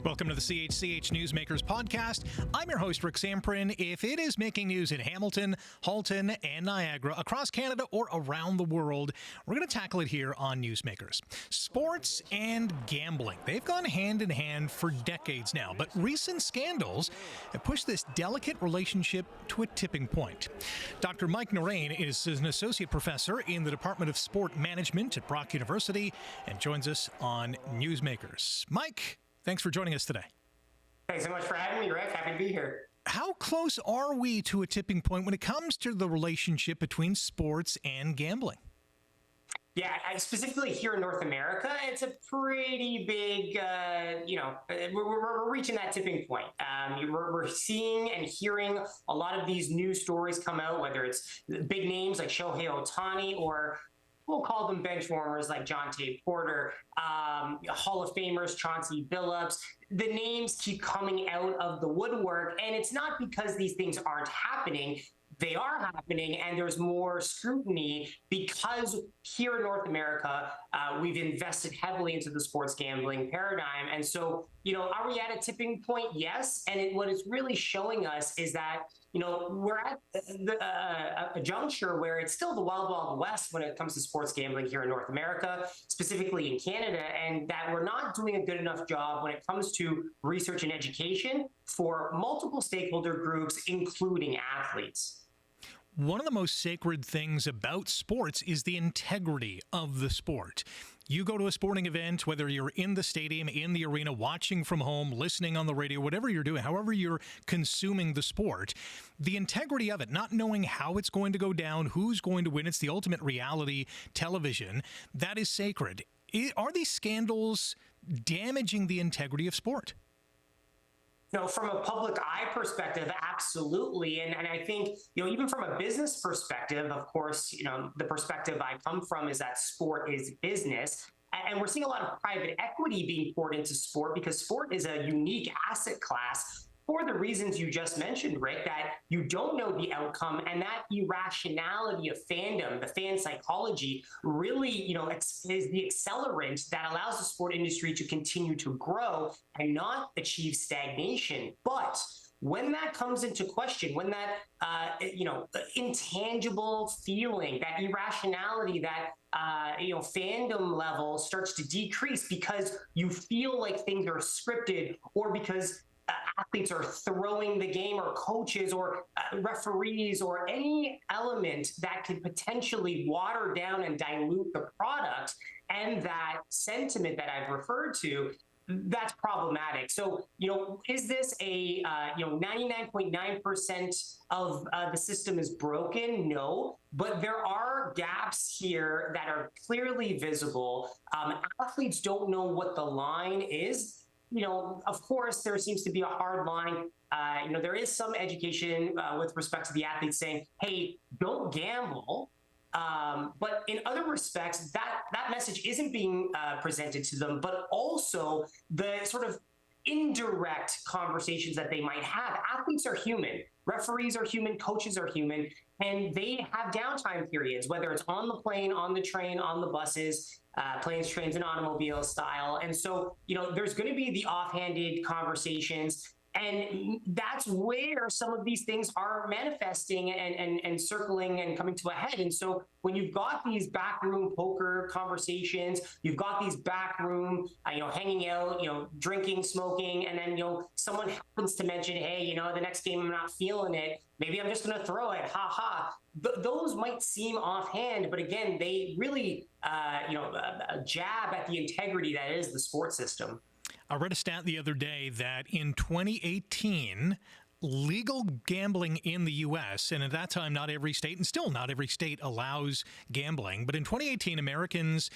Welcome to the CHCH Newsmakers podcast. I'm your host, Rick Zamperin. If it is making news in Hamilton, Halton, and Niagara, across Canada or around the world, we're going to tackle it here on Newsmakers. Sports and gambling, they've gone hand in hand for decades now, but recent scandals have pushed this delicate relationship to a tipping point. Dr. Mike Naraine is an associate professor in the Department of Sport Management at Brock University and joins us on Newsmakers. Mike, thanks for joining us today. Thanks so much for having me, Rick. Happy to be here. How close are we to a tipping point when it comes to the relationship between sports and gambling? Yeah, specifically here in North America, it's a pretty big, we're reaching that tipping point. We're seeing and hearing a lot of these news stories come out, whether it's big names like Shohei Ohtani or we'll call them bench warmers like Jonte Porter, Hall of Famers, Chauncey Billups. The names keep coming out of the woodwork, and it's not because these things aren't happening. They are happening, and there's more scrutiny because here in North America, we've invested heavily into the sports gambling paradigm. And so, are we at a tipping point? Yes. And what it's really showing us is that, we're at a juncture where it's still the wild, wild west when it comes to sports gambling here in North America, specifically in Canada, and that we're not doing a good enough job when it comes to research and education for multiple stakeholder groups, including athletes. One of the most sacred things about sports is the integrity of the sport. You go to a sporting event, whether you're in the stadium, in the arena, watching from home, listening on the radio, whatever you're doing, however you're consuming the sport, the integrity of it, not knowing how it's going to go down, who's going to win, it's the ultimate reality television, that is sacred. Are these scandals damaging the integrity of sport? From a public eye perspective, absolutely. And I think, even from a business perspective, of course, the perspective I come from is that sport is business. And we're seeing a lot of private equity being poured into sport because sport is a unique asset class for the reasons you just mentioned, Rick, that you don't know the outcome, and that irrationality of fandom, the fan psychology, really, is the accelerant that allows the sport industry to continue to grow and not achieve stagnation. But when that comes into question, when that, intangible feeling, that irrationality, that, fandom level starts to decrease because you feel like things are scripted or because athletes are throwing the game or coaches or referees or any element that could potentially water down and dilute the product and that sentiment that I've referred to, that's problematic. So, is this a, 99.9% of the system is broken? No, but there are gaps here that are clearly visible. Athletes don't know what the line is. Of course, there seems to be a hard line. There is some education with respect to the athletes saying, hey, don't gamble. But in other respects, that message isn't being presented to them, but also the sort of indirect conversations that they might have. Athletes are human. Referees are human. Coaches are human. And they have downtime periods, whether it's on the plane, on the train, on the buses, planes, trains, and automobiles style. And so, there's going to be the offhanded conversations. And that's where some of these things are manifesting and circling and coming to a head. And so when you've got these backroom poker conversations, you've got these backroom, hanging out, drinking, smoking, and then, someone happens to mention, hey, the next game I'm not feeling it. Maybe I'm just going to throw it. Ha ha. Those might seem offhand, but again, they really, a jab at the integrity that is the sports system. I read a stat the other day that in 2018, legal gambling in the U.S., and at that time, not every state, and still not every state allows gambling, but in 2018, Americans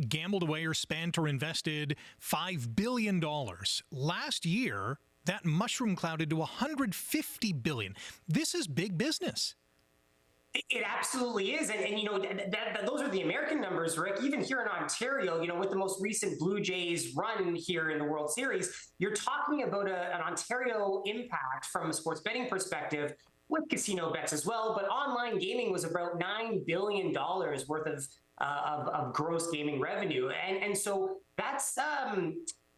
gambled away or spent or invested $5 billion. Last year, that mushroom clouded to $150 billion. This is big business. It absolutely is. And those are the American numbers, Rick. Even here in Ontario, with the most recent Blue Jays run here in the World Series, you're talking about an Ontario impact from a sports betting perspective with casino bets as well. But online gaming was about $9 billion worth of gross gaming revenue. And so that's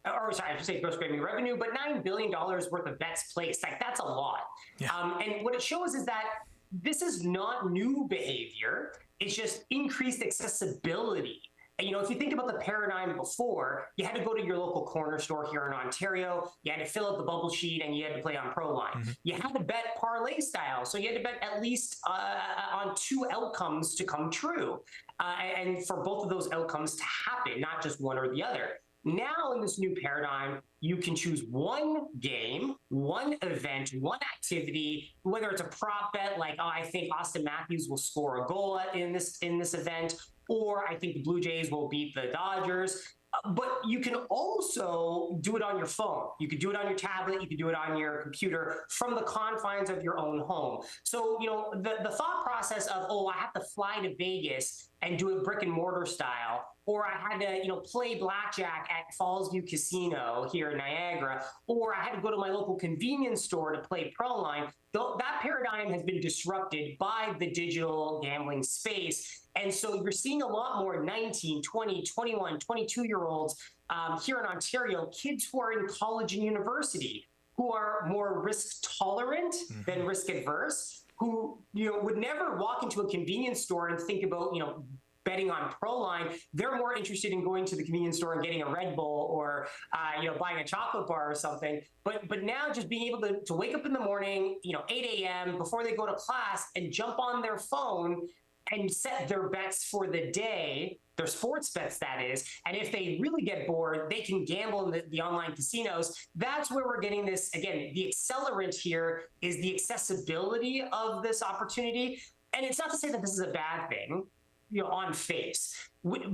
or sorry, I should say gross gaming revenue, but $9 billion worth of bets placed. Like, that's a lot. Yeah. And what it shows is that this is not new behavior. It's just increased accessibility. And, if you think about the paradigm before, you had to go to your local corner store here in Ontario, you had to fill out the bubble sheet, and you had to play on Proline. Mm-hmm. You had to bet parlay style, so you had to bet at least on 2 outcomes to come true, and for both of those outcomes to happen, not just one or the other. Now, in this new paradigm, you can choose one game, one event, one activity, whether it's a prop bet, like, I think Austin Matthews will score a goal in this event, or I think the Blue Jays will beat the Dodgers. But you can also do it on your phone. You could do it on your tablet. You could do it on your computer from the confines of your own home. So, the thought process of, I have to fly to Vegas and do it brick and mortar style, or I had to, play blackjack at Fallsview Casino here in Niagara, or I had to go to my local convenience store to play Proline. That paradigm has been disrupted by the digital gambling space. And so you're seeing a lot more 19, 20, 21, 22-year-olds here in Ontario, kids who are in college and university, who are more risk tolerant than risk adverse, who would never walk into a convenience store and think about betting on Proline. They're more interested in going to the convenience store and getting a Red Bull, or buying a chocolate bar or something. But now just being able to wake up in the morning, 8 a.m. before they go to class, and jump on their phone and set their bets for the day, their sports bets, that is. And if they really get bored, they can gamble in the online casinos. That's where we're getting this. Again, the accelerant here is the accessibility of this opportunity. And it's not to say that this is a bad thing, on face.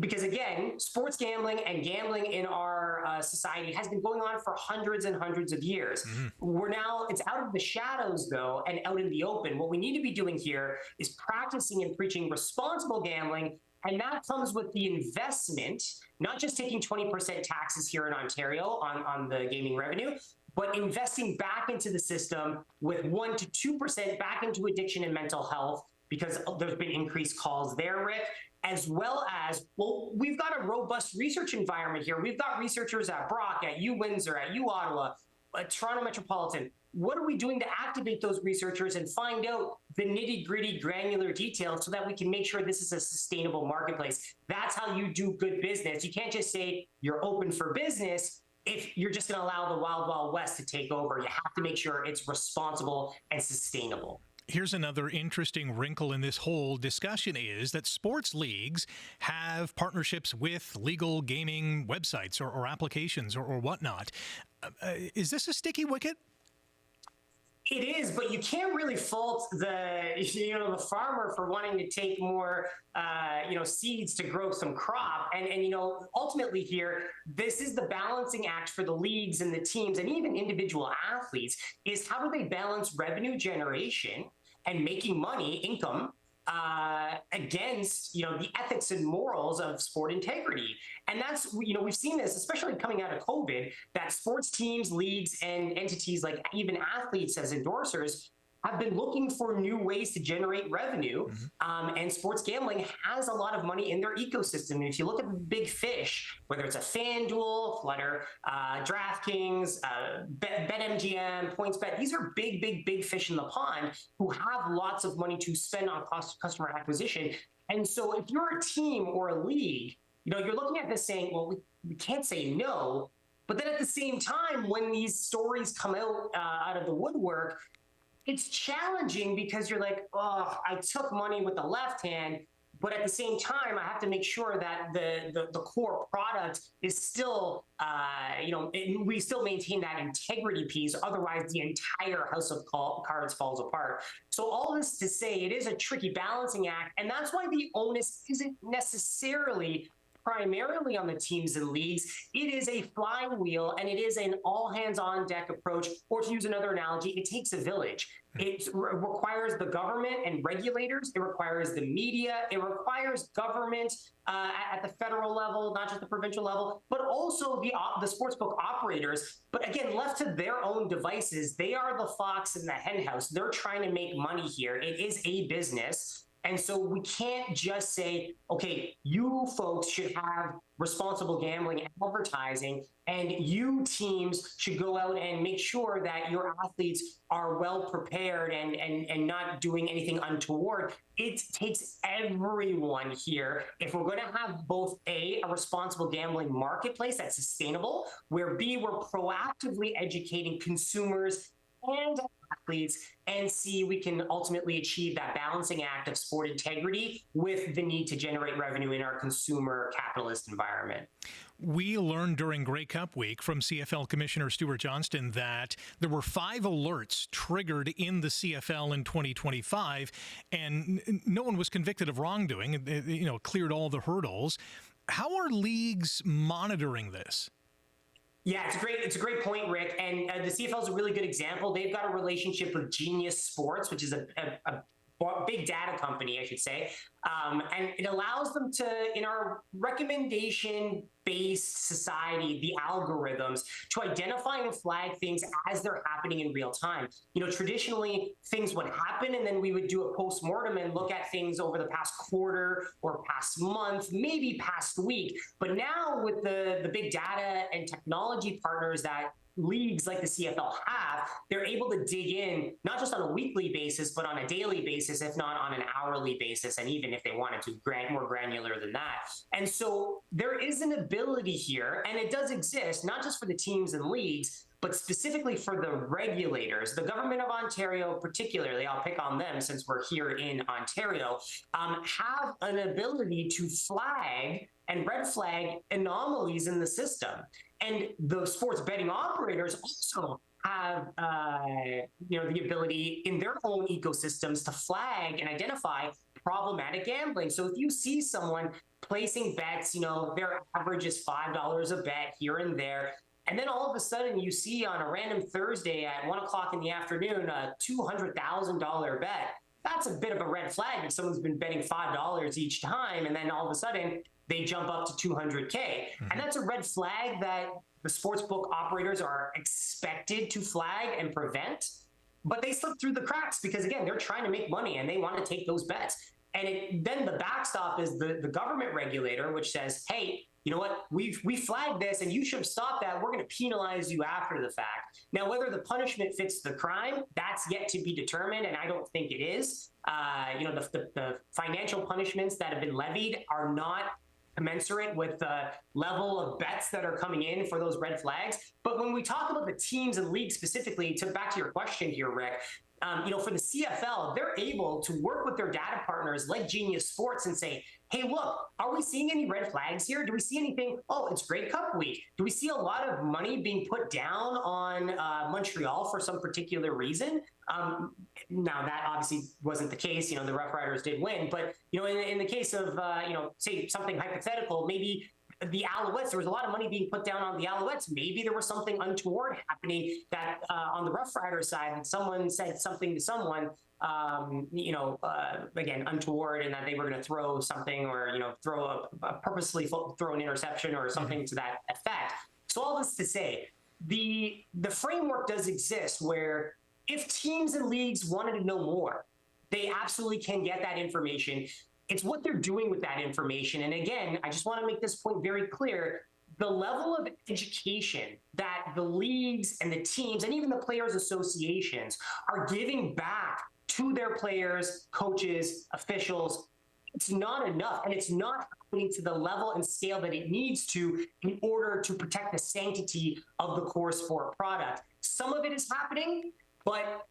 Because again, sports gambling and gambling in our society has been going on for hundreds and hundreds of years. Mm-hmm. It's out of the shadows, though, and out in the open. What we need to be doing here is practicing and preaching responsible gambling. And that comes with the investment, not just taking 20% taxes here in Ontario on the gaming revenue, but investing back into the system with 1 to 2% back into addiction and mental health, because there's been increased calls there, Rick, as well as, we've got a robust research environment here. We've got researchers at Brock, at U Windsor, at U Ottawa, at Toronto Metropolitan. What are we doing to activate those researchers and find out the nitty-gritty granular details so that we can make sure this is a sustainable marketplace? That's how you do good business. You can't just say you're open for business if you're just going to allow the wild, wild west to take over. You have to make sure it's responsible and sustainable. Here's another interesting wrinkle in this whole discussion is that sports leagues have partnerships with legal gaming websites or applications or whatnot. Is this a sticky wicket? It is, but you can't really fault the farmer for wanting to take more seeds to grow some crop. And ultimately here, this is the balancing act for the leagues and the teams and even individual athletes, is how do they balance revenue generation and making money, income, against the ethics and morals of sport integrity. And that's, we've seen this, especially coming out of COVID, that sports teams, leagues, and entities like even athletes as endorsers have been looking for new ways to generate revenue. Mm-hmm. And sports gambling has a lot of money in their ecosystem. And if you look at the big fish, whether it's a FanDuel, Flutter, DraftKings, BetMGM, PointsBet, these are big fish in the pond who have lots of money to spend on customer acquisition. And so if you're a team or a league, you're looking at this saying, well, we can't say no. But then at the same time, when these stories come out of the woodwork, it's challenging because you're like, I took money with the left hand, but at the same time, I have to make sure that the core product is still, we still maintain that integrity piece. Otherwise, the entire house of cards falls apart. So all this to say, it is a tricky balancing act. And that's why the onus isn't necessarily primarily on the teams and leagues. It is a flywheel, and it is an all-hands-on-deck approach, or to use another analogy, it takes a village. It requires the government and regulators. It requires the media. It requires government at the federal level, not just the provincial level, but also the sportsbook operators. But again, left to their own devices, they are the fox in the henhouse. They're trying to make money here. It is a business. And so we can't just say, okay, you folks should have responsible gambling advertising, and you teams should go out and make sure that your athletes are well prepared and not doing anything untoward. It takes everyone here if we're going to have both a responsible gambling marketplace that's sustainable, where B, we're proactively educating consumers and athletes, and C, we can ultimately achieve that balancing act of sport integrity with the need to generate revenue in our consumer capitalist environment. We learned during Grey Cup week from CFL Commissioner Stuart Johnston that there were 5 alerts triggered in the CFL in 2025, and no one was convicted of wrongdoing. It cleared all the hurdles. How are leagues monitoring this? Yeah, it's a great point, Rick. And the CFL is a really good example. They've got a relationship with Genius Sports, which is a big data company, I should say. And it allows them to, in our recommendation-based society, the algorithms, to identify and flag things as they're happening in real time. Traditionally, things would happen, and then we would do a postmortem and look at things over the past quarter or past month, maybe past week. But now with the big data and technology partners that leagues like the CFL have, they're able to dig in, not just on a weekly basis, but on a daily basis, if not on an hourly basis, and even if they wanted to more granular than that. And so there is an ability here, and it does exist, not just for the teams and leagues, but specifically for the regulators. The government of Ontario, particularly, I'll pick on them since we're here in Ontario, have an ability to flag and red flag anomalies in the system. And the sports betting operators also have the ability in their own ecosystems to flag and identify problematic gambling. So if you see someone placing bets, their average is $5 a bet here and there, and then all of a sudden you see on a random Thursday at 1 o'clock in the afternoon a $200,000 bet, that's a bit of a red flag if someone's been betting $5 each time, and then all of a sudden they jump up to 200K. Mm-hmm. And that's a red flag that the sportsbook operators are expected to flag and prevent, but they slip through the cracks because, again, they're trying to make money and they want to take those bets. And then the backstop is the government regulator, which says, hey, you know what, we flagged this and you should have stopped that. We're going to penalize you after the fact. Now, whether the punishment fits the crime, that's yet to be determined, and I don't think it is. The financial punishments that have been levied are not commensurate with the level of bets that are coming in for those red flags. But when we talk about the teams and leagues specifically, back to your question here, Rick, for the CFL, they're able to work with their data partners like Genius Sports and say, hey, look, are we seeing any red flags here? Do we see anything? Oh, it's Grey Cup week. Do we see a lot of money being put down on Montreal for some particular reason? Now, that obviously wasn't the case. The Rough Riders did win. But, in the case of, say something hypothetical, maybe the Alouettes, there was a lot of money being put down on the Alouettes. Maybe there was something untoward happening that on the Rough Riders side, that someone said something to someone, again, untoward, and that they were going to throw something or, purposely throw an interception or something to that effect. So all this to say, the framework does exist where if teams and leagues wanted to know more, they absolutely can get that information. It's what they're doing with that information. And again, I just want to make this point very clear. The level of education that the leagues and the teams and even the players' associations are giving back to their players, coaches, officials, it's not enough. And it's not happening to the level and scale that it needs to in order to protect the sanctity of the core sport product. Some of it is happening, but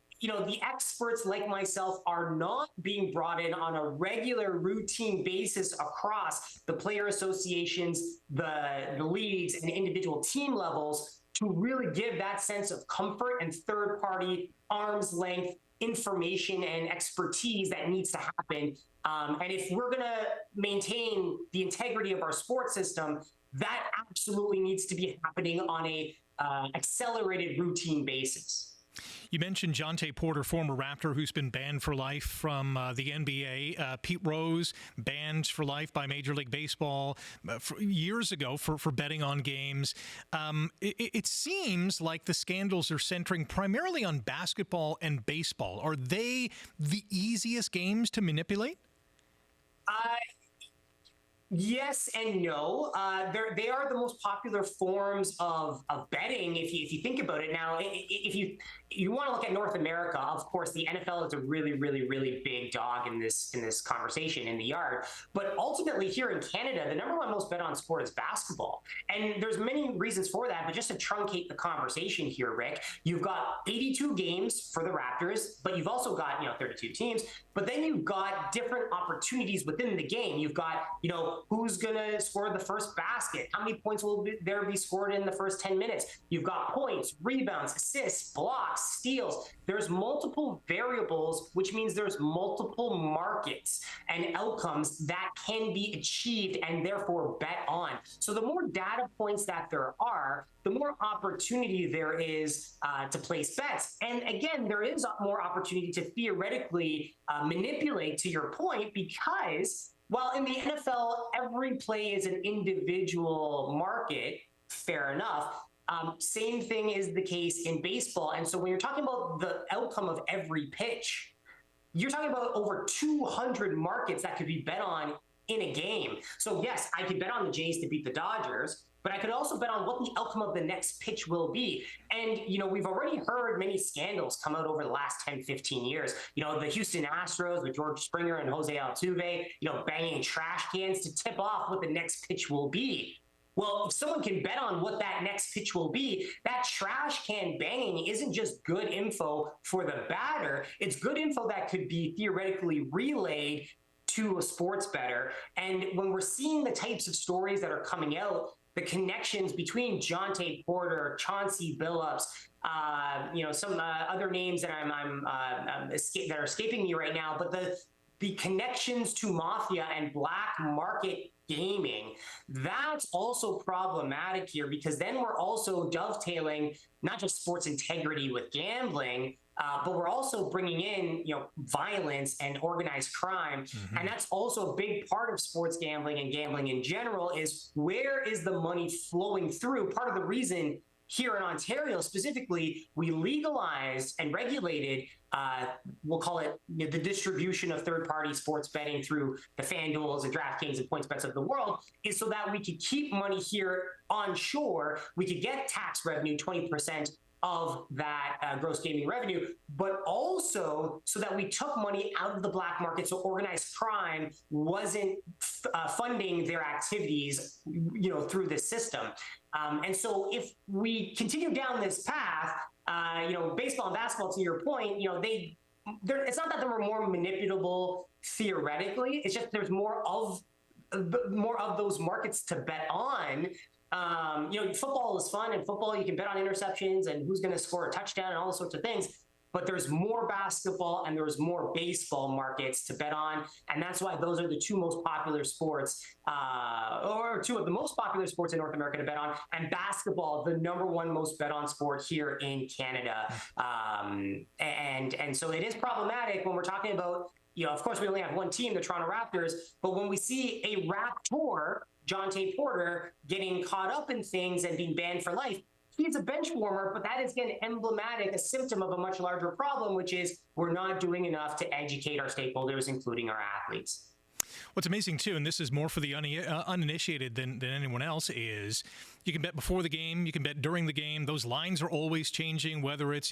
the experts like myself are not being brought in on a regular routine basis across the player associations, the leagues, and individual team levels to really give that sense of comfort and third-party arm's length information and expertise that needs to happen. And if we're going to maintain the integrity of our sports system, that absolutely needs to be happening on a accelerated routine basis. You mentioned Jonte Porter, former Raptor, who's been banned for life from the NBA. Pete Rose, banned for life by Major League Baseball years ago for betting on games. It seems like the scandals are centering primarily on basketball and baseball. Are they the easiest games to manipulate? Yes and no. They are the most popular forms of betting. If you think about it now, if you want to look at North America, of course, the NFL is a really, really, really big dog in this conversation in the yard. But ultimately, here in Canada, the number one most bet on sport is basketball, and there's many reasons for that. But just to truncate the conversation here, Rick, you've got 82 games for the Raptors, but you've also got 32 teams. But then you've got different opportunities within the game. You've got who's going to score the first basket? How many points will there be scored in the first 10 minutes? You've got points, rebounds, assists, blocks, steals. There's multiple variables, which means there's multiple markets and outcomes that can be achieved and therefore bet on. So the more data points that there are, the more opportunity there is to place bets. And again, there is more opportunity to theoretically manipulate, to your point, because while in the NFL, every play is an individual market, fair enough. Same thing is the case in baseball. And so when you're talking about the outcome of every pitch, you're talking about over 200 markets that could be bet on in a game. So yes, I could bet on the Jays to beat the Dodgers, but I could also bet on what the outcome of the next pitch will be. And, we've already heard many scandals come out over the last 10, 15 years. The Houston Astros with George Springer and Jose Altuve, banging trash cans to tip off what the next pitch will be. Well, if someone can bet on what that next pitch will be, that trash can banging isn't just good info for the batter. It's good info that could be theoretically relayed to a sports bettor. And when we're seeing the types of stories that are coming out, the connections between Jonte Porter, Chauncey Billups, some other names that that are escaping me right now, but the connections to mafia and black market gaming, that's also problematic here, because then we're also dovetailing not just sports integrity with gambling, but we're also bringing in, violence and organized crime. Mm-hmm. And that's also a big part of sports gambling and gambling in general, is where is the money flowing through? Part of the reason here in Ontario specifically, we legalized and regulated, we'll call it the distribution of third-party sports betting through the FanDuels and DraftKings and PointsBets of the world, is so that we could keep money here onshore. We could get tax revenue, 20% of that gross gaming revenue, but also so that we took money out of the black market, so organized crime wasn't funding their activities, through this system. And so if we continue down this path, baseball and basketball, to your point, it's not that they were more manipulable theoretically. It's just there's more of those markets to bet on. Football is fun, and football, you can bet on interceptions and who's going to score a touchdown and all those sorts of things. But there's more basketball and there's more baseball markets to bet on. And that's why those are the two most popular sports, or two of the most popular sports in North America to bet on. And basketball, the number one most bet on sport here in Canada. And so it is problematic when we're talking about, of course, we only have one team, the Toronto Raptors. But when we see a Raptor, Jonte Porter, getting caught up in things and being banned for life, he's a bench warmer, but that is, again, emblematic, a symptom of a much larger problem, which is we're not doing enough to educate our stakeholders, including our athletes. What's amazing, too, and this is more for the uninitiated than anyone else, is you can bet before the game, you can bet during the game. Those lines are always changing, whether it's,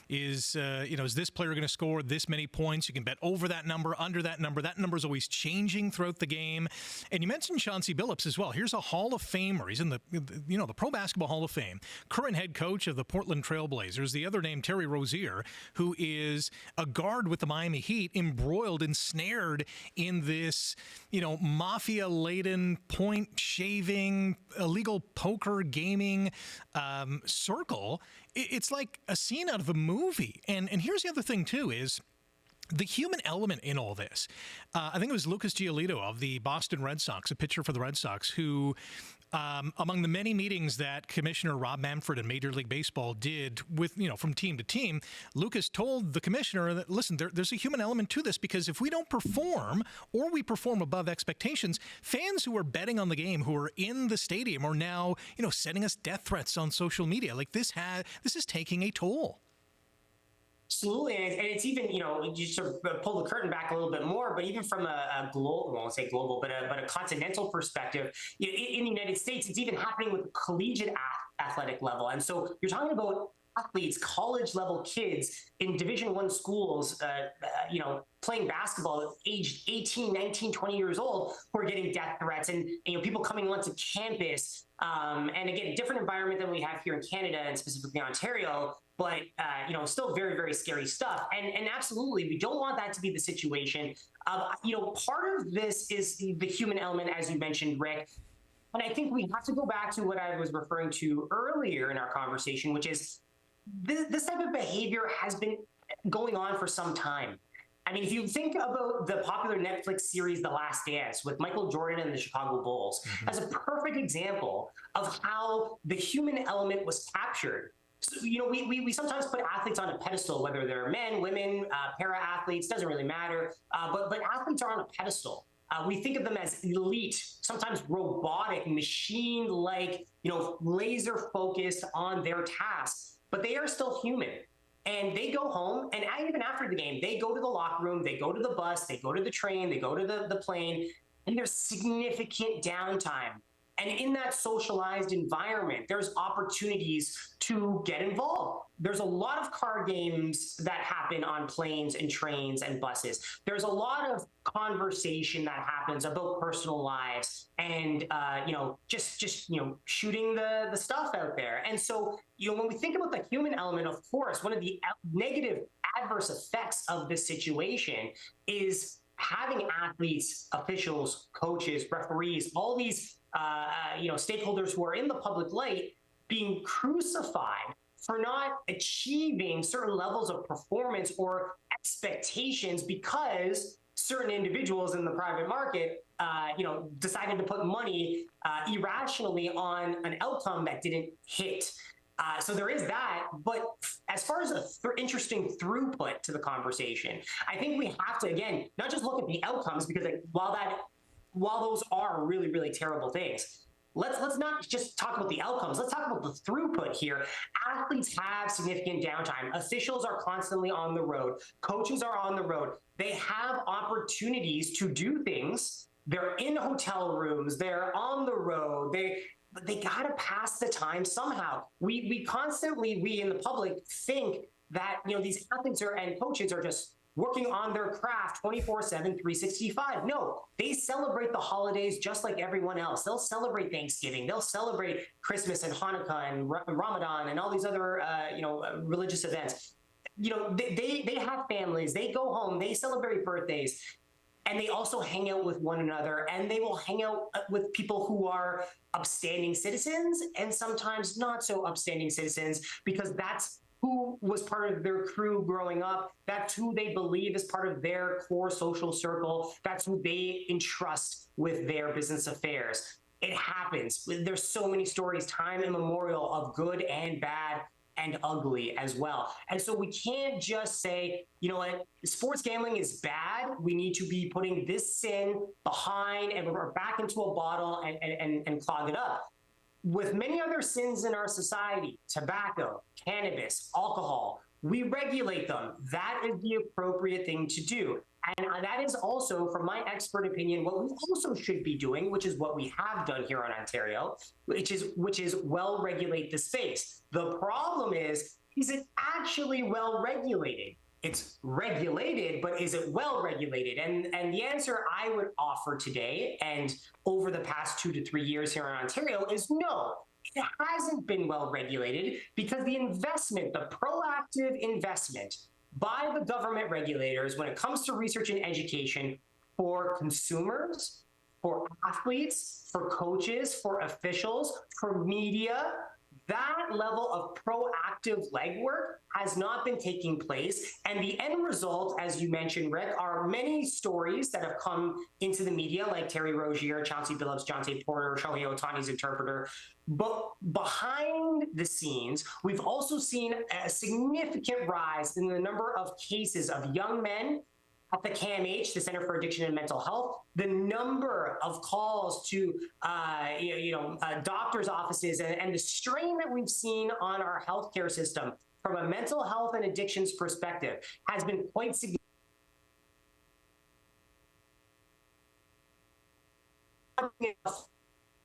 is this player going to score this many points? You can bet over that number, under that number. That number is always changing throughout the game. And you mentioned Chauncey Billups as well. Here's a Hall of Famer. He's in the Pro Basketball Hall of Fame. Current head coach of the Portland Trail Blazers. The other name, Terry Rozier, who is a guard with the Miami Heat, embroiled, ensnared in this, mafia-laden, point-shaving, illegal poker gaming circle. It's like a scene out of a movie. And here's the other thing, too, is the human element in all this. I think it was Lucas Giolito of the Boston Red Sox, a pitcher for the Red Sox, who among the many meetings that Commissioner Rob Manfred and Major League Baseball did with, from team to team, Lucas told the commissioner that, listen, there's a human element to this, because if we don't perform or we perform above expectations, fans who are betting on the game, who are in the stadium, are now, sending us death threats on social media. Like this is taking a toll. Absolutely, and it's even, just to pull the curtain back a little bit more, but even from a global, well, I won't say global, but a continental perspective, in the United States, it's even happening with the collegiate athletic level. And so you're talking about athletes, college level kids in Division I schools, playing basketball aged 18, 19, 20 years old, who are getting death threats, and people coming onto campus. And again, different environment than we have here in Canada and specifically Ontario, but still very, very scary stuff. And absolutely, we don't want that to be the situation. Part of this is the human element, as you mentioned, Rick. And I think we have to go back to what I was referring to earlier in our conversation, which is this type of behavior has been going on for some time. I mean, if you think about the popular Netflix series The Last Dance with Michael Jordan and the Chicago Bulls, as a perfect example of how the human element was captured. So, we sometimes put athletes on a pedestal, whether they're men, women, para-athletes, doesn't really matter, but athletes are on a pedestal. We think of them as elite, sometimes robotic, machine-like, laser focused on their tasks, but they are still human. And they go home, and even after the game, they go to the locker room, they go to the bus, they go to the train, they go to the plane, and there's significant downtime. And in that socialized environment, there's opportunities to get involved. There's a lot of card games that happen on planes and trains and buses. There's a lot of conversation that happens about personal lives and, just shooting the stuff out there. And so, when we think about the human element, of course, one of the negative adverse effects of this situation is having athletes, officials, coaches, referees, all these stakeholders who are in the public light being crucified for not achieving certain levels of performance or expectations because certain individuals in the private market, decided to put money irrationally on an outcome that didn't hit. So there is that, but as far as interesting throughput to the conversation, I think we have to, again, not just look at the outcomes, because while those are really, really terrible things, let's not just talk about the outcomes. Let's talk about the throughput here. Athletes have significant downtime. Officials are constantly on the road. Coaches are on the road. They have opportunities to do things. They're in hotel rooms. They're on the road. But they got to pass the time somehow. We constantly in the public think that, these athletes and coaches are just working on their craft 24/7, 365. No, they celebrate the holidays just like everyone else. They'll celebrate Thanksgiving. They'll celebrate Christmas and Hanukkah and Ramadan and all these other, religious events. They have families. They go home. They celebrate birthdays. And they also hang out with one another, and they will hang out with people who are upstanding citizens and sometimes not so upstanding citizens, because that's who was part of their crew growing up. That's who they believe is part of their core social circle. That's who they entrust with their business affairs. It happens. There's so many stories, time immemorial, of good and bad and ugly as well. And so we can't just say, sports gambling is bad. We need to be putting this sin behind and we're back into a bottle and clog it up. With many other sins in our society, tobacco, cannabis, alcohol, we regulate them. That is the appropriate thing to do. And that is also, from my expert opinion, what we also should be doing, which is what we have done here in Ontario, which is well regulate the space. The problem is it actually well regulated? It's regulated, but is it well regulated? And the answer I would offer today and over the past 2 to 3 years here in Ontario is no. It hasn't been well regulated because the investment, the proactive investment by the government regulators when it comes to research and education for consumers, for athletes, for coaches, for officials, for media, that level of proactive legwork has not been taking place. And the end result, as you mentioned, Rick, are many stories that have come into the media, like Terry Rozier, Chauncey Billups, Jonte Porter, Shohei Ohtani's interpreter. But behind the scenes, we've also seen a significant rise in the number of cases of young men at the CAMH, the Center for Addiction and Mental Health, the number of calls to doctors' offices and the strain that we've seen on our healthcare system from a mental health and addictions perspective has been quite significant.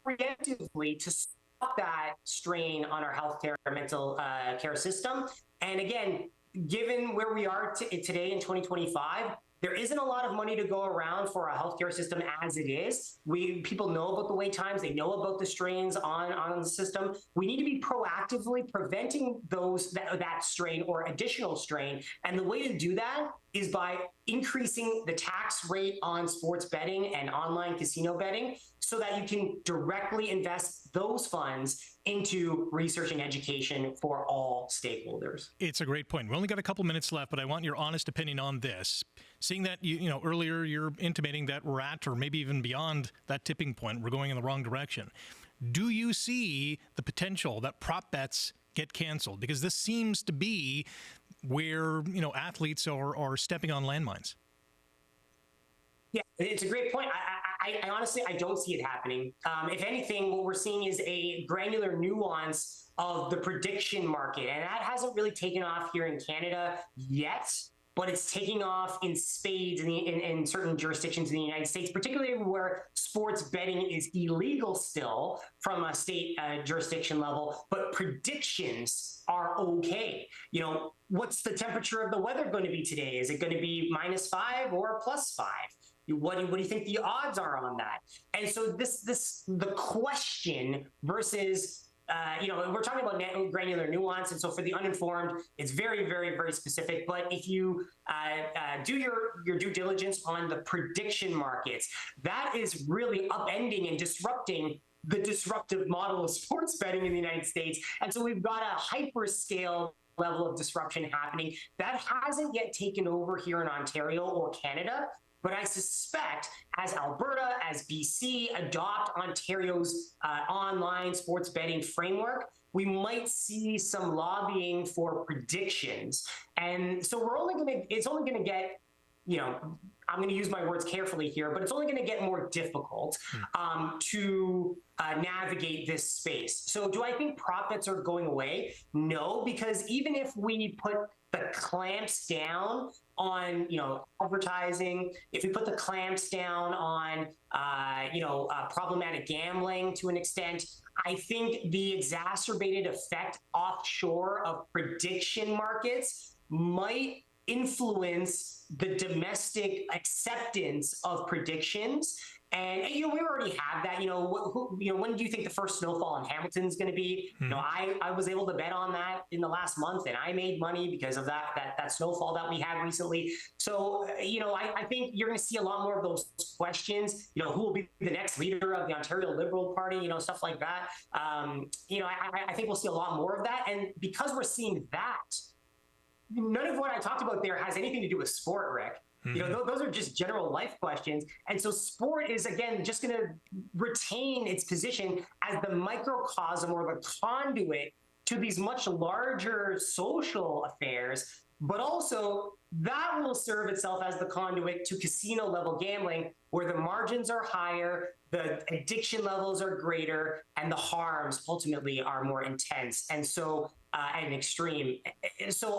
Preemptively to stop that strain on our healthcare mental care system. And again, given where we are today in 2025, there isn't a lot of money to go around for our healthcare system as it is. People know about the wait times. They know about the strains on the system. We need to be proactively preventing that strain or additional strain. And the way to do that is by increasing the tax rate on sports betting and online casino betting so that you can directly invest those funds into research and education for all stakeholders. It's a great point. We only got a couple minutes left, but I want your honest opinion on this. Seeing that, earlier you're intimating that we're at, or maybe even beyond that tipping point, we're going in the wrong direction. Do you see the potential that prop bets get canceled? Because this seems to be where, athletes are stepping on landmines. Yeah, it's a great point. I honestly, I don't see it happening. If anything, what we're seeing is a granular nuance of the prediction market, and that hasn't really taken off here in Canada yet, but it's taking off in spades in certain jurisdictions in the United States, particularly where sports betting is illegal still from a state jurisdiction level, but predictions are okay. What's the temperature of the weather going to be today? Is it going to be -5 or +5? What do you think the odds are on that? And so the question versus we're talking about granular nuance, and so for the uninformed, it's very, very, very specific. But if you do your due diligence on the prediction markets, that is really upending and disrupting the disruptive model of sports betting in the United States. And so we've got a hyperscale level of disruption happening that hasn't yet taken over here in Ontario or Canada. But I suspect as Alberta, as BC adopt Ontario's online sports betting framework, we might see some lobbying for predictions. And so it's only going to get, I'm going to use my words carefully here, but it's only going to get more difficult to navigate this space. So do I think prop bets are going away? No, because even if we put the clamps down on advertising, if we put the clamps down on problematic gambling to an extent, I think the exacerbated effect offshore of prediction markets might influence the domestic acceptance of predictions. And we already have that. When do you think the first snowfall in Hamilton is going to be? I was able to bet on that in the last month, and I made money because of that snowfall that we had recently. So, I think you're going to see a lot more of those questions. Who will be the next leader of the Ontario Liberal Party? Stuff like that. I think we'll see a lot more of that. And because we're seeing that, none of what I talked about there has anything to do with sport, Rick. Those are just general life questions. And so sport is, again, just going to retain its position as the microcosm or the conduit to these much larger social affairs, but also that will serve itself as the conduit to casino level gambling, where the margins are higher, the addiction levels are greater, and the harms ultimately are more intense. And so, and extreme. So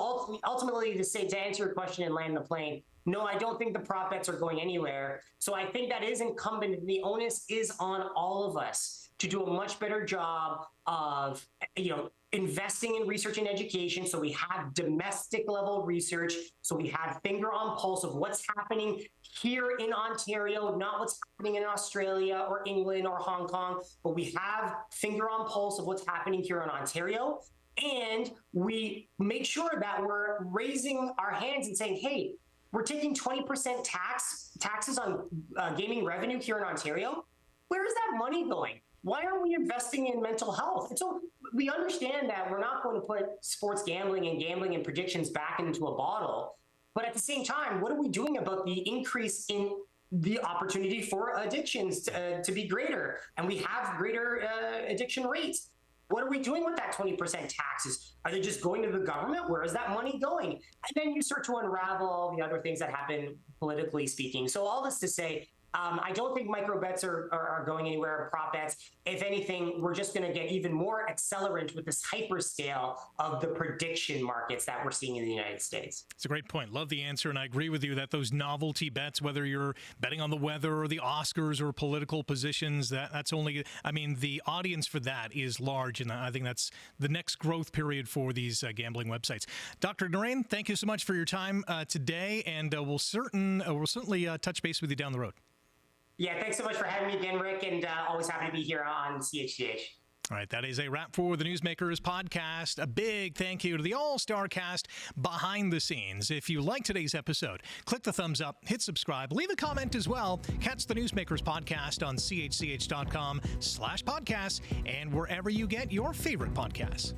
ultimately, to answer your question and land the plane, no, I don't think the prop bets are going anywhere. So I think that is incumbent. The onus is on all of us to do a much better job of, investing in research and education. So we have domestic level research. So we have finger on pulse of what's happening here in Ontario, not what's happening in Australia or England or Hong Kong, but we have finger on pulse of what's happening here in Ontario. And we make sure that we're raising our hands and saying, hey, we're taking 20% taxes on gaming revenue here in Ontario. Where is that money going? Why aren't we investing in mental health? And so we understand that we're not going to put sports gambling and predictions back into a bottle. But at the same time, what are we doing about the increase in the opportunity for addictions to be greater? And we have greater addiction rates. What are we doing with that 20% taxes? Are they just going to the government? Where is that money going? And then you start to unravel all the other things that happen politically speaking. So all this to say, I don't think micro bets are going anywhere, prop bets. If anything, we're just going to get even more accelerant with this hyperscale of the prediction markets that we're seeing in the United States. It's a great point. Love the answer. And I agree with you that those novelty bets, whether you're betting on the weather or the Oscars or political positions, that's only, I mean, the audience for that is large. And I think that's the next growth period for these gambling websites. Dr. Naraine, thank you so much for your time today. And we'll certainly touch base with you down the road. Yeah, thanks so much for having me again, Rick, and always happy to be here on CHGH. All right, that is a wrap for the Newsmakers podcast. A big thank you to the all-star cast behind the scenes. If you like today's episode, click the thumbs up, hit subscribe, leave a comment as well. Catch the Newsmakers podcast on chch.com/podcasts and wherever you get your favorite podcasts.